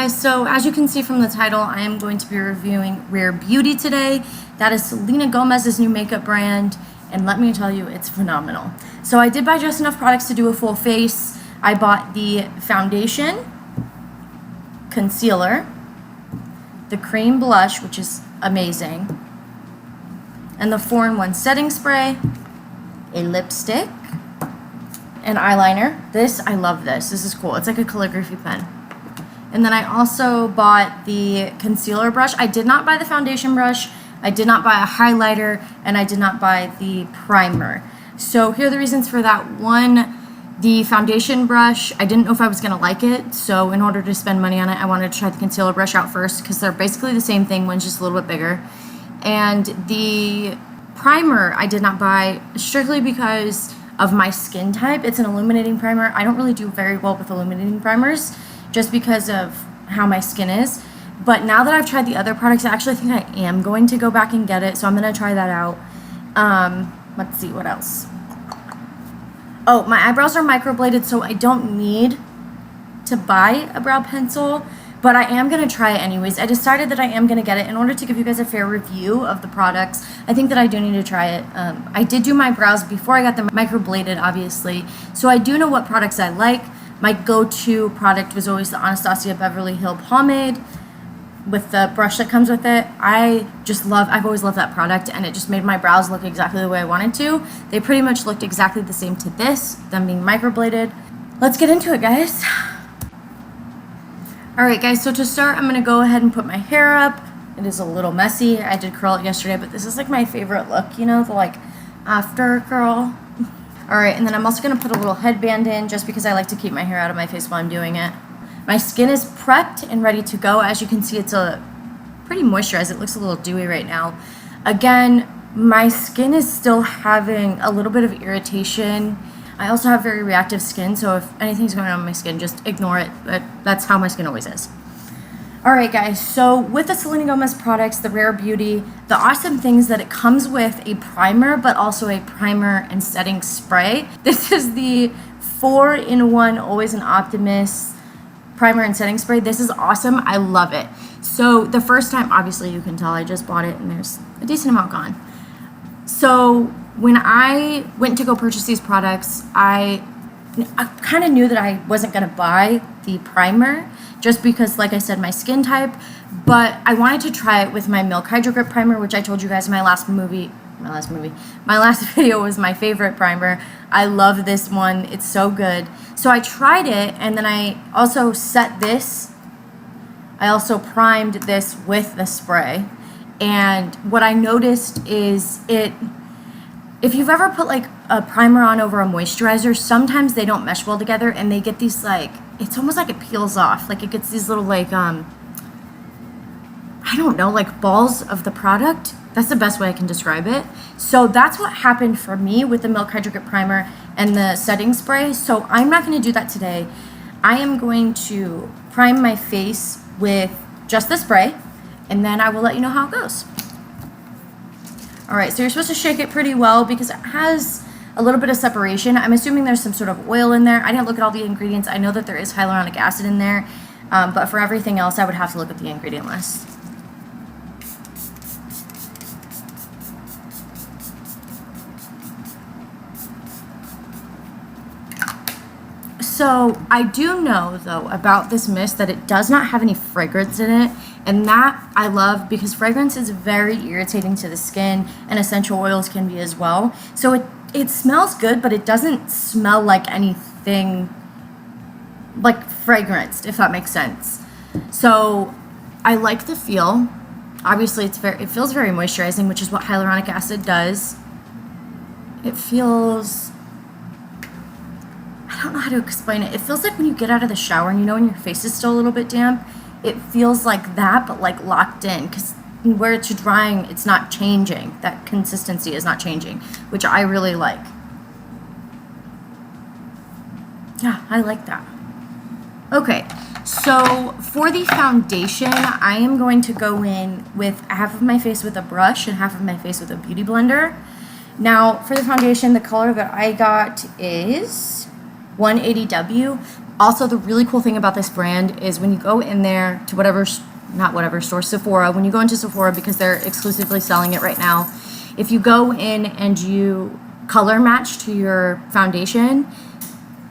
guys, so as you can see from the title, I am going to be reviewing Rare Beauty today. That is Selena Gomez's new makeup brand, and let me tell you, it's phenomenal. So I did buy just enough products to do a full face. I bought the foundation, concealer, the cream blush, which is amazing, and the 4-in-1 setting spray, a lipstick, an eyeliner. This, I love this. This is cool. It's like a calligraphy pen. And then I also bought the concealer brush. I did not buy the foundation brush. I did not buy a highlighter, and I did not buy the primer. So here are the reasons for that. One, the foundation brush, I didn't know if I was going to like it. So in order to spend money on it, I wanted to try the concealer brush out first because they're basically the same thing. One's just a little bit bigger. And the primer I did not buy strictly because of my skin type. It's an illuminating primer. I don't really do very well with illuminating primers, just because of how my skin is. But now that I've tried the other products, I actually think I am going to go back and get it, so I'm going to try that out. Let's see, what else? Oh, my eyebrows are microbladed, so I don't need to buy a brow pencil, but I am going to try it anyways. I decided that I am going to get it in order to give you guys a fair review of the products. I think that I do need to try it. I did do my brows before I got them microbladed, obviously, so I do know what products I like. My go-to product was always the Anastasia Beverly Hills pomade with the brush that comes with it. I've always loved that product, and it just made my brows look exactly the way I wanted to. They pretty much looked exactly the same to this, them being microbladed. Let's get into it, guys. All right, guys, so to start, I'm gonna go ahead and put my hair up. It is a little messy. I did curl it yesterday, but this is like my favorite look, you know, the like after curl. All right, and then I'm also going to put a little headband in just because I like to keep my hair out of my face while I'm doing it. My skin is prepped and ready to go. As you can see, it's pretty moisturized. It looks a little dewy right now. Again, my skin is still having a little bit of irritation. I also have very reactive skin, so if anything's going on with my skin, just ignore it. But that's how my skin always is. All right, guys, so with the Selena Gomez products, the Rare Beauty, the awesome thing is that it comes with a primer, but also a primer and setting spray. This is the 4-in-1 Always an Optimist primer and setting spray. This is awesome. I love it. So the first time, obviously you can tell I just bought it and there's a decent amount gone. So when I went to go purchase these products, I kind of knew that I wasn't going to buy the primer just because, like I said, my skin type, but I wanted to try it with my Milk Hydro Grip primer, which I told you guys in my last video was my favorite primer. I love this one. It's so good. So I tried it, and then I also primed this with the spray. And what I noticed is if you've ever put like a primer on over a moisturizer, sometimes they don't mesh well together and they get these like, it's almost like it peels off. Like it gets these little like, I don't know, like balls of the product. That's the best way I can describe it. So that's what happened for me with the Milk Hydro Grip primer and the setting spray. So I'm not going to do that today. I am going to prime my face with just the spray, and then I will let you know how it goes. All right, so you're supposed to shake it pretty well because it has a little bit of separation. I'm assuming there's some sort of oil in there. I didn't look at all the ingredients. I know that there is hyaluronic acid in there, but for everything else, I would have to look at the ingredient list. So I do know, though, about this mist that it does not have any fragrance in it, and that I love because fragrance is very irritating to the skin, and essential oils can be as well. So it smells good, but it doesn't smell like anything like fragranced, if that makes sense. So I like the feel. Obviously, it feels very moisturizing, which is what hyaluronic acid does. It feels, I don't know how to explain it. It feels like when you get out of the shower and you know when your face is still a little bit damp, it feels like that, but like locked in, because where it's drying, it's not changing. That consistency is not changing, which I really like. Yeah, I like that. Okay, so for the foundation, I am going to go in with half of my face with a brush and half of my face with a beauty blender. Now, for the foundation, the color that I got is 180W. Also, the really cool thing about this brand is when you go in there to whatever, not whatever store, Sephora, when you go into Sephora, because they're exclusively selling it right now, if you go in and you color match to your foundation,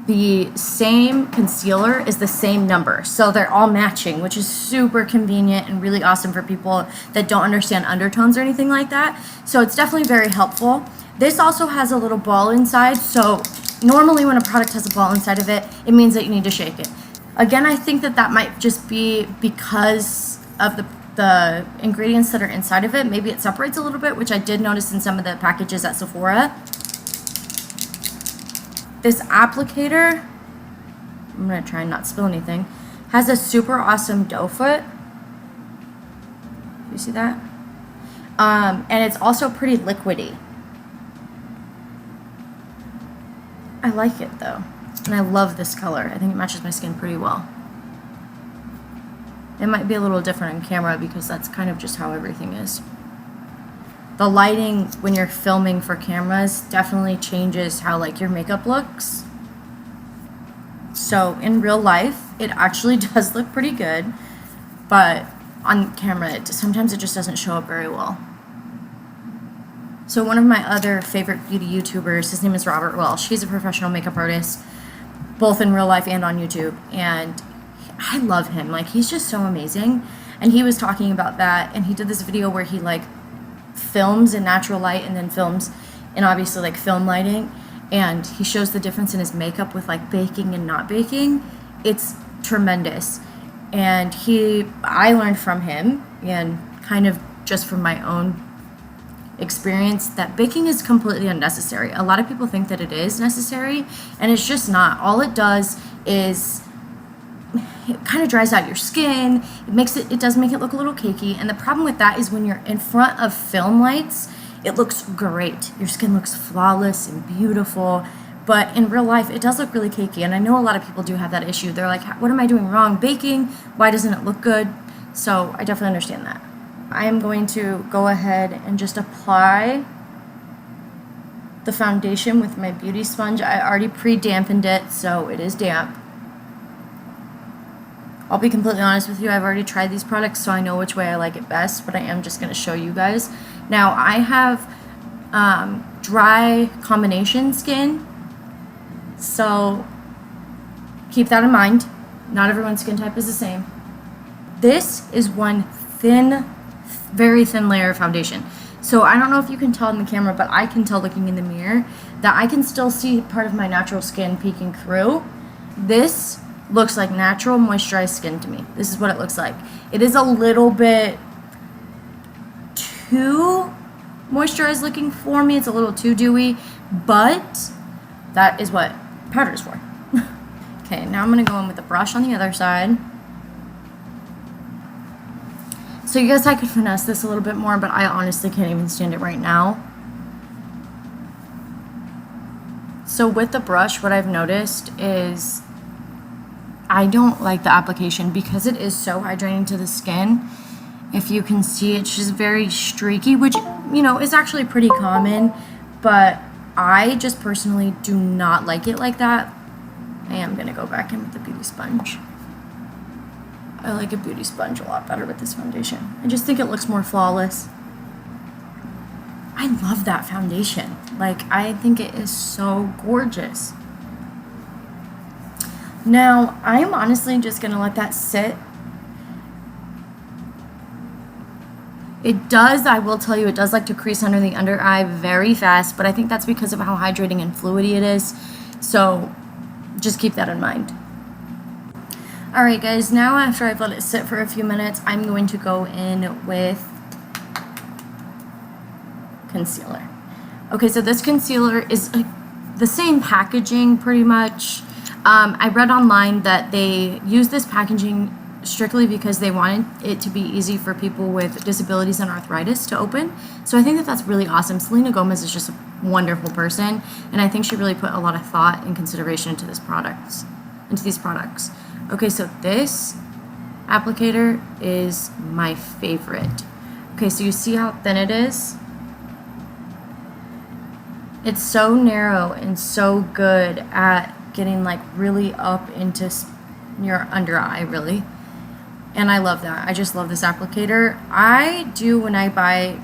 the same concealer is the same number. So they're all matching, which is super convenient and really awesome for people that don't understand undertones or anything like that. So it's definitely very helpful. This also has a little ball inside. So normally when a product has a ball inside of it, it means that you need to shake it. Again, I think that that might just be because of the ingredients that are inside of it. Maybe it separates a little bit, which I did notice in some of the packages at Sephora. This applicator, I'm gonna try and not spill anything, has a super awesome doe foot. You see that? And it's also pretty liquidy. I like it though, and I love this color. I think it matches my skin pretty well. It might be a little different on camera because that's kind of just how everything is. The lighting when you're filming for cameras definitely changes how like your makeup looks. So in real life, it actually does look pretty good, but on camera, sometimes it just doesn't show up very well. So one of my other favorite beauty YouTubers, his name is Robert Welsh. He's a professional makeup artist, both in real life and on YouTube. And I love him. Like, he's just so amazing. And he was talking about that. And he did this video where he like films in natural light and then films in obviously like film lighting. And he shows the difference in his makeup with like baking and not baking. It's tremendous. And I learned from him, and kind of just from my own experience, that baking is completely unnecessary. A lot of people think that it is necessary, and it's just not. All it does is it kind of dries out your skin. It does make it look a little cakey. And the problem with that is when you're in front of film lights, it looks great. Your skin looks flawless and beautiful. But in real life, it does look really cakey. And I know a lot of people do have that issue. They're like, what am I doing wrong baking? Why doesn't it look good? So I definitely understand that. I am going to go ahead and just apply the foundation with my beauty sponge. I already pre-dampened it, so it is damp. I'll be completely honest with you, I've already tried these products, so I know which way I like it best, but I am just going to show you guys. Now, I have dry combination skin, so keep that in mind. Not everyone's skin type is the same. This is one thin, very thin layer of foundation. So I don't know if you can tell in the camera, but I can tell looking in the mirror that I can still see part of my natural skin peeking through. This looks like natural moisturized skin to me. This is what it looks like. It is a little bit too moisturized looking for me. It's a little too dewy, but that is what powder is for. Okay, now I'm gonna go in with the brush on the other side. So you guys, I could finesse this a little bit more, but I honestly can't even stand it right now. So with the brush, what I've noticed is I don't like the application because it is so hydrating to the skin. If you can see, it's just very streaky, which, you know, is actually pretty common, but I just personally do not like it like that. I am gonna go back in with the beauty sponge. I like a beauty sponge a lot better with this foundation. I just think it looks more flawless. I love that foundation. Like, I think it is so gorgeous. Now, I'm honestly just gonna let that sit. It does, I will tell you, it does like to crease under the under eye very fast, but I think that's because of how hydrating and fluidy it is. So just keep that in mind. All right, guys, now after I've let it sit for a few minutes, I'm going to go in with concealer. Okay, so this concealer is the same packaging pretty much. I read online that they use this packaging strictly because they wanted it to be easy for people with disabilities and arthritis to open. So I think that that's really awesome. Selena Gomez is just a wonderful person, and I think she really put a lot of thought and consideration into these products. Okay, so this applicator is my favorite. Okay, so you see how thin it is? It's so narrow and so good at getting like really up into your under eye, really. And I love that. I just love this applicator. I do, when I buy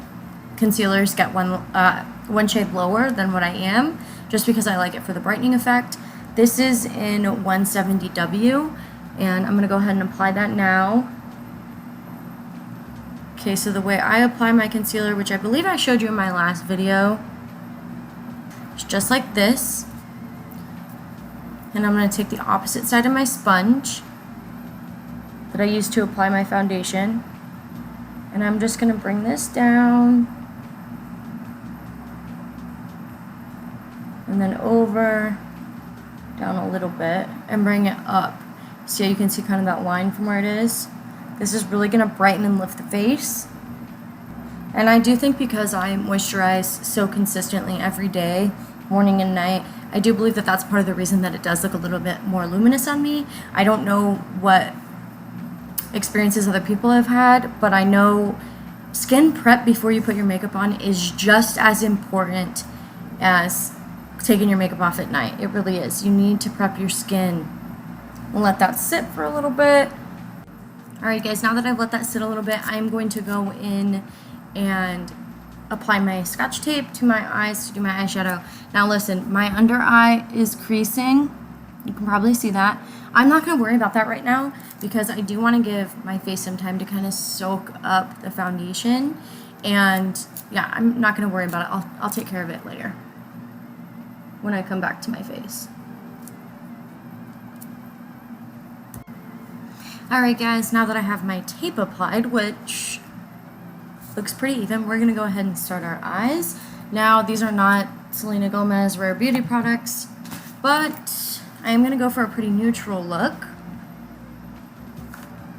concealers, get one shade lower than what I am, just because I like it for the brightening effect. This is in 170W, and I'm gonna go ahead and apply that now. Okay, so the way I apply my concealer, which I believe I showed you in my last video, is just like this. And I'm going to take the opposite side of my sponge that I use to apply my foundation, and I'm just going to bring this down and then over, down a little bit, and bring it up. So you can see kind of that line from where it is. This is really going to brighten and lift the face. And I do think because I moisturize so consistently every day, morning and night, I do believe that that's part of the reason that it does look a little bit more luminous on me. I don't know what experiences other people have had, but I know skin prep before you put your makeup on is just as important as taking your makeup off at night. It really is. You need to prep your skin and let that sit for a little bit. Alright guys, now that I've let that sit a little bit, I'm going to go in and apply my Scotch tape to my eyes to do my eyeshadow. Now listen, my under eye is creasing. You can probably see that. I'm not going to worry about that right now because I do want to give my face some time to kind of soak up the foundation. And yeah, I'm not going to worry about it. I'll take care of it later when I come back to my face. Alright guys, now that I have my tape applied, which looks pretty even, we're going to go ahead and start our eyes. Now, these are not Selena Gomez Rare Beauty products, but I am going to go for a pretty neutral look.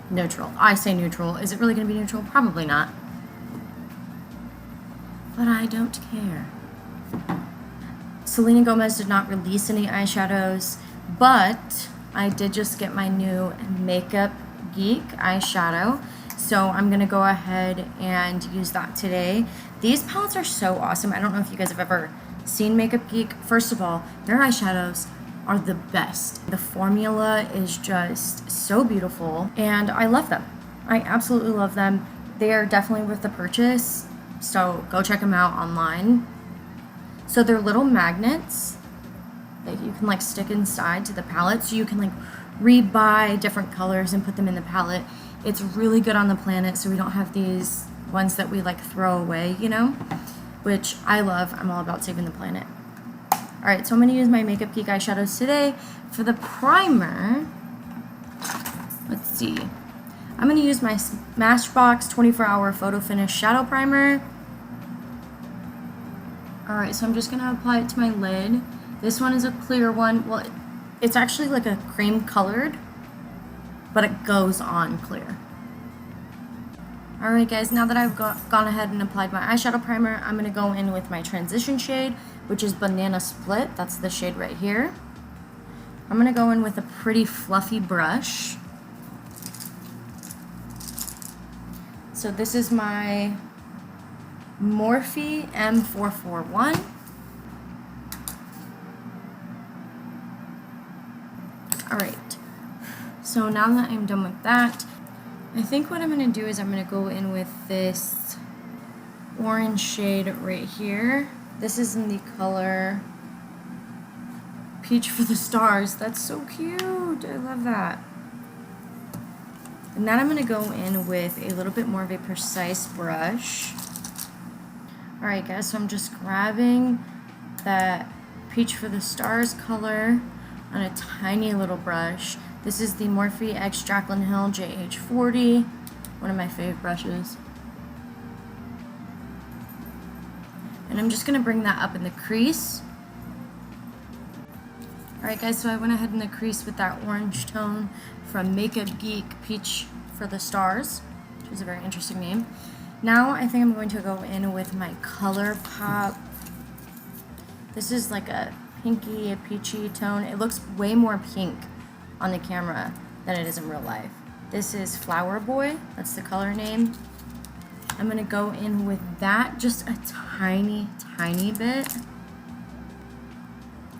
Neutral. I say neutral. Is it really going to be neutral? Probably not. But I don't care. Selena Gomez did not release any eyeshadows, but I did just get my new Makeup Geek eyeshadow, so I'm going to go ahead and use that today. These palettes are so awesome. I don't know if you guys have ever seen Makeup Geek. First of all, their eyeshadows are the best. The formula is just so beautiful, and I love them. I absolutely love them. They are definitely worth the purchase, so go check them out online. So they're little magnets that you can like stick inside to the palette, so you can like rebuy different colors and put them in the palette. It's really good on the planet, so we don't have these ones that we like throw away, you know, which I love. I'm all about saving the planet. Alright, so I'm going to use my Makeup Geek eyeshadows today. For the primer, let's see, I'm going to use my Smashbox 24-Hour Photo Finish Shadow Primer. Alright, so I'm just going to apply it to my lid. This one is a clear one. Well, it's actually like a cream colored, but it goes on clear. Alright guys, now that I've gone ahead and applied my eyeshadow primer, I'm going to go in with my transition shade, which is Banana Split. That's the shade right here. I'm going to go in with a pretty fluffy brush. So this is my Morphe M441. Alright, so now that I'm done with that, I think what I'm going to do is I'm going to go in with this orange shade right here. This is in the color Peach for the Stars. That's so cute. I love that. And then I'm going to go in with a little bit more of a precise brush. Alright guys, so I'm just grabbing that Peach for the Stars color on a tiny little brush. This is the Morphe X Jaclyn Hill Jh40, one of my favorite brushes. And I'm just going to bring that up in the crease. Alright guys, so I went ahead in the crease with that orange tone from Makeup Geek Peach for the Stars, which is a very interesting name. Now I think I'm going to go in with my ColourPop. This is like a pinky, a peachy tone. It looks way more pink on the camera than it is in real life. This is Flower Boy. That's the color name. I'm going to go in with that just a tiny, tiny bit.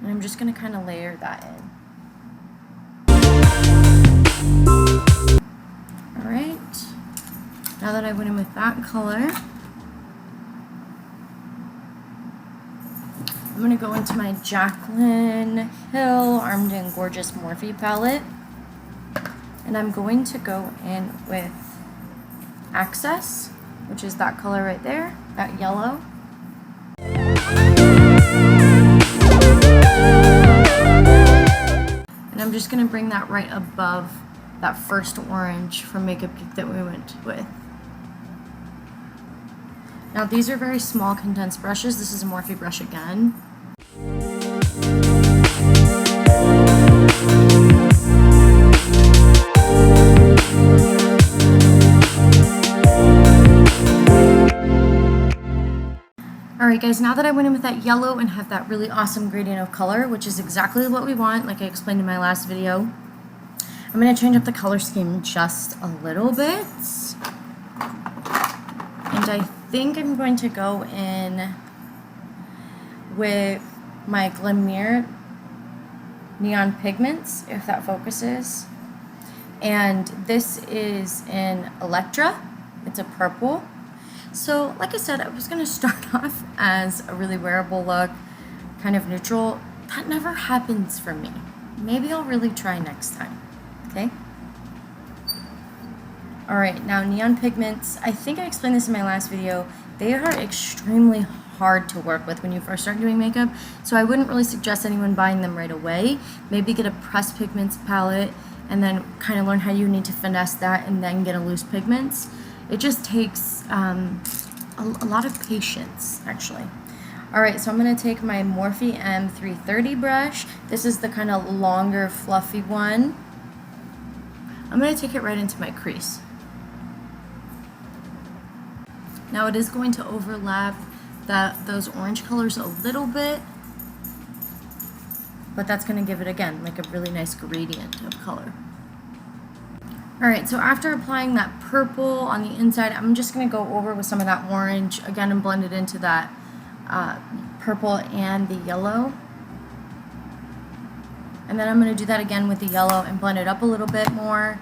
And I'm just going to kind of layer that in. Now that I went in with that color, I'm going to go into my Jaclyn Hill Armed and Gorgeous Morphe palette. And I'm going to go in with Access, which is that color right there, that yellow. And I'm just going to bring that right above that first orange from Makeup Geek that we went with. Now these are very small condensed brushes. This is a Morphe brush again. Alright guys, now that I went in with that yellow and have that really awesome gradient of color, which is exactly what we want, like I explained in my last video, I'm going to change up the color scheme just a little bit. And I think I'm going to go in with my Glimmer Neon Pigments, if that focuses. And this is in Electra. It's a purple. So, like I said, I was going to start off as a really wearable look, kind of neutral. That never happens for me. Maybe I'll really try next time. Okay? Alright, now Neon Pigments. I think I explained this in my last video. They are extremely hard to work with when you first start doing makeup, so I wouldn't really suggest anyone buying them right away. Maybe get a pressed pigments palette and then kind of learn how you need to finesse that and then get a loose pigments. It just takes a lot of patience, actually. Alright, so I'm going to take my Morphe M330 brush. This is the kind of longer, fluffy one. I'm going to take it right into my crease. Now it is going to overlap those orange colors a little bit, but that's going to give it, again, like a really nice gradient of color. Alright, so after applying that purple on the inside, I'm just going to go over with some of that orange, again, and blend it into that purple and the yellow. And then I'm going to do that again with the yellow and blend it up a little bit more.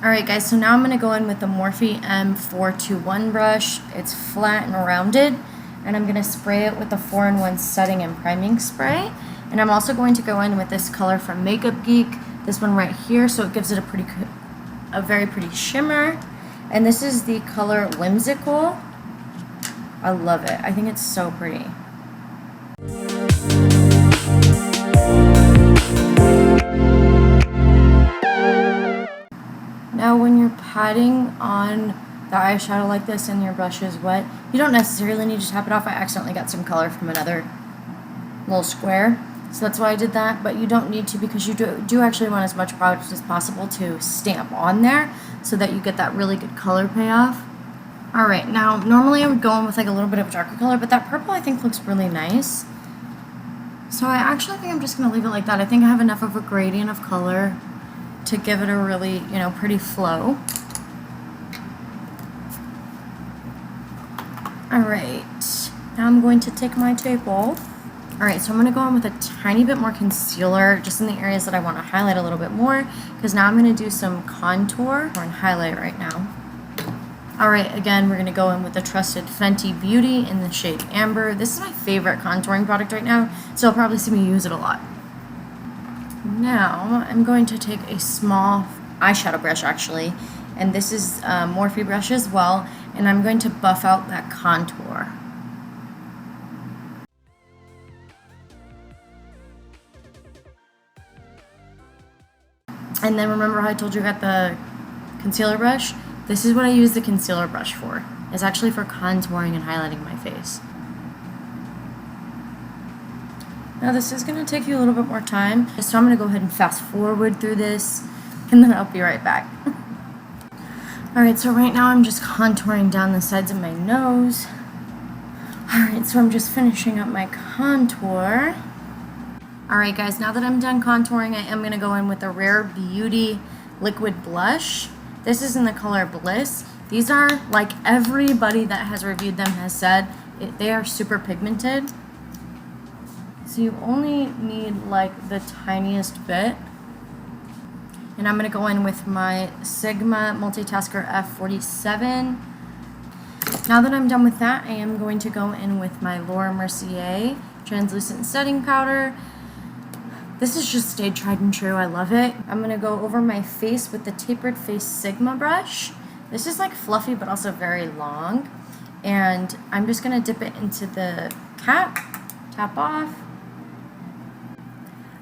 Alright guys, so now I'm going to go in with the Morphe M421 brush. It's flat and rounded, and I'm going to spray it with the 4-in-1 setting and priming spray. And I'm also going to go in with this color from Makeup Geek, this one right here, so it gives it a very pretty shimmer. And this is the color Whimsical. I love it. I think it's so pretty. Now when you're patting on the eyeshadow like this and your brush is wet, you don't necessarily need to tap it off. I accidentally got some color from another little square, so that's why I did that, but you don't need to, because you do actually want as much product as possible to stamp on there so that you get that really good color payoff. Alright, now normally I would go in with like a little bit of a darker color, but that purple I think looks really nice. So I actually think I'm just going to leave it like that. I think I have enough of a gradient of color to give it a really, pretty flow. Alright, now I'm going to take my tape off. Alright, so I'm going to go in with a tiny bit more concealer, just in the areas that I want to highlight a little bit more, because now I'm going to do some contour and highlight right now. Alright, again, we're going to go in with the trusted Fenty Beauty in the shade Amber. This is my favorite contouring product right now, so you'll probably see me use it a lot. Now, I'm going to take a small eyeshadow brush, actually, and this is a Morphe brush as well, and I'm going to buff out that contour. And then remember how I told you I got the concealer brush? This is what I use the concealer brush for. It's actually for contouring and highlighting my face. Now this is going to take you a little bit more time, so I'm going to go ahead and fast forward through this, and then I'll be right back. Alright, so right now I'm just contouring down the sides of my nose. Alright, so I'm just finishing up my contour. Alright guys, now that I'm done contouring, I am going to go in with the Rare Beauty Liquid Blush. This is in the color Bliss. These are, like everybody that has reviewed them has said, they are super pigmented. So you only need like the tiniest bit. And I'm going to go in with my Sigma Multitasker F47. Now that I'm done with that, I am going to go in with my Laura Mercier Translucent Setting Powder. This is just stayed tried and true. I love it. I'm going to go over my face with the Tapered Face Sigma brush. This is like fluffy but also very long. And I'm just going to dip it into the cap, tap off.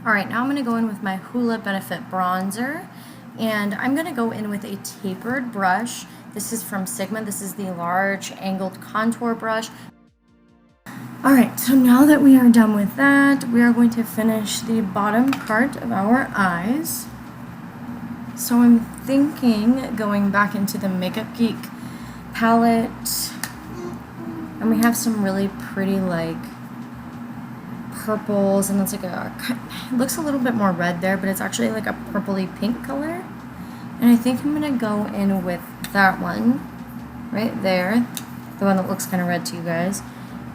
Alright, now I'm going to go in with my Hoola Benefit Bronzer. And I'm going to go in with a tapered brush. This is from Sigma. This is the large angled contour brush. Alright, so now that we are done with that, we are going to finish the bottom part of our eyes. So I'm thinking going back into the Makeup Geek palette. And we have some really pretty like purples, and it's like it looks a little bit more red there, but it's actually like a purpley pink color. And I think I'm going to go in with that one right there, the one that looks kind of red to you guys.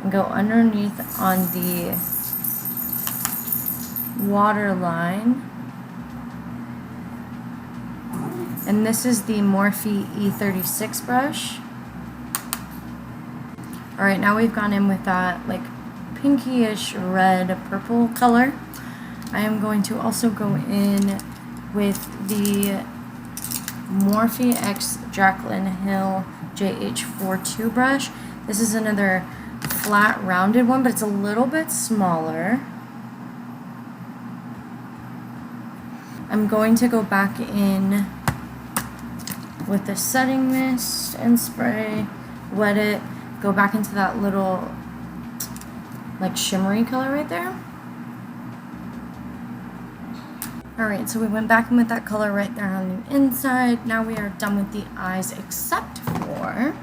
And go underneath on the waterline. And this is the Morphe E36 brush. Alright, now we've gone in with that like pinkyish red purple color. I am going to also go in with the Morphe X Jaclyn Hill Jh42 brush. This is another flat rounded one, but it's a little bit smaller. I'm going to go back in with the setting mist and spray, wet it, go back into that little like shimmery color right there. Alright, so we went back in with that color right there on the inside. Now we are done with the eyes except for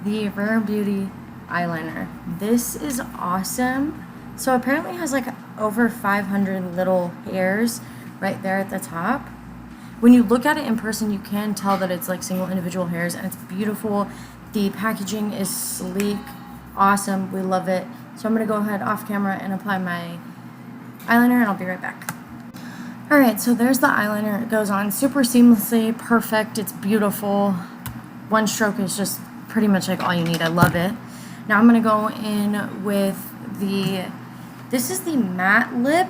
the Rare Beauty eyeliner. This is awesome. So apparently it has like over 500 little hairs right there at the top. When you look at it in person, you can tell that it's like single individual hairs, and it's beautiful. The packaging is sleek, awesome, we love it. So I'm going to go ahead off camera and apply my eyeliner, and I'll be right back. Alright, so there's the eyeliner. It goes on super seamlessly, perfect, it's beautiful. One stroke is just pretty much like all you need. I love it. Now I'm going to go in with this is the matte lip.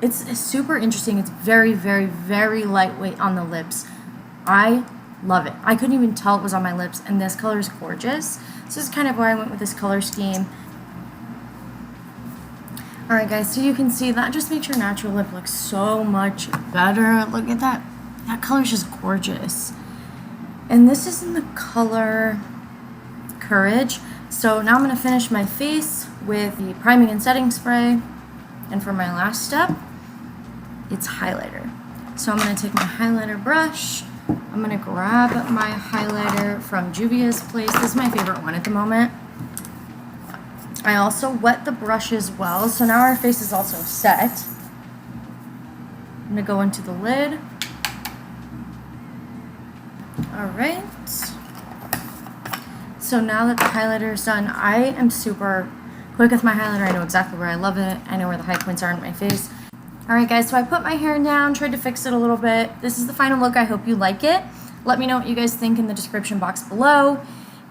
It's super interesting. It's very, very, very lightweight on the lips. I love it. I couldn't even tell it was on my lips, and this color is gorgeous. This is kind of why I went with this color scheme. Alright guys, so you can see that just makes your natural lip look so much better. Look at that. That color is just gorgeous. And this is in the color Courage. So now I'm going to finish my face with the priming and setting spray. And for my last step, it's highlighter. So I'm going to take my highlighter brush. I'm going to grab my highlighter from Juvia's Place. This is my favorite one at the moment. I also wet the brush as well. So now our face is also set. I'm going to go into the lid. Alright. So now that the highlighter is done, I am super quick with my highlighter. I know exactly where I love it. I know where the high points are on my face. Alright guys, so I put my hair down, tried to fix it a little bit. This is the final look. I hope you like it. Let me know what you guys think in the description box below.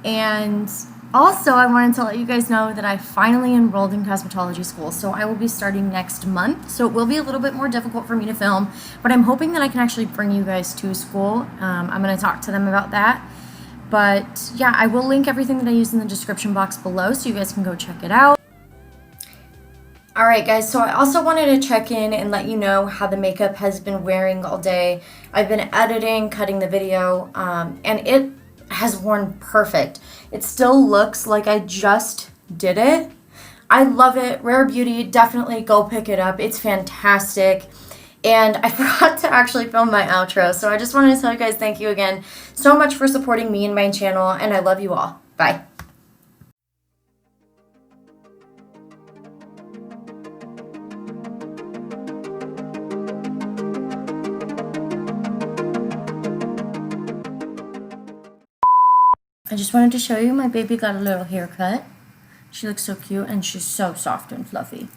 And also, I wanted to let you guys know that I finally enrolled in cosmetology school. So I will be starting next month. So it will be a little bit more difficult for me to film, but I'm hoping that I can actually bring you guys to school. I'm going to talk to them about that. But yeah, I will link everything that I use in the description box below so you guys can go check it out. Alright guys, so I also wanted to check in and let you know how the makeup has been wearing all day. I've been editing, cutting the video, and it has worn perfect. It still looks like I just did it. I love it. Rare Beauty, definitely go pick it up. It's fantastic. And I forgot to actually film my outro, so I just wanted to tell you guys thank you again so much for supporting me and my channel, and I love you all. Bye. I just wanted to show you my baby got a little haircut. She looks so cute, and she's so soft and fluffy.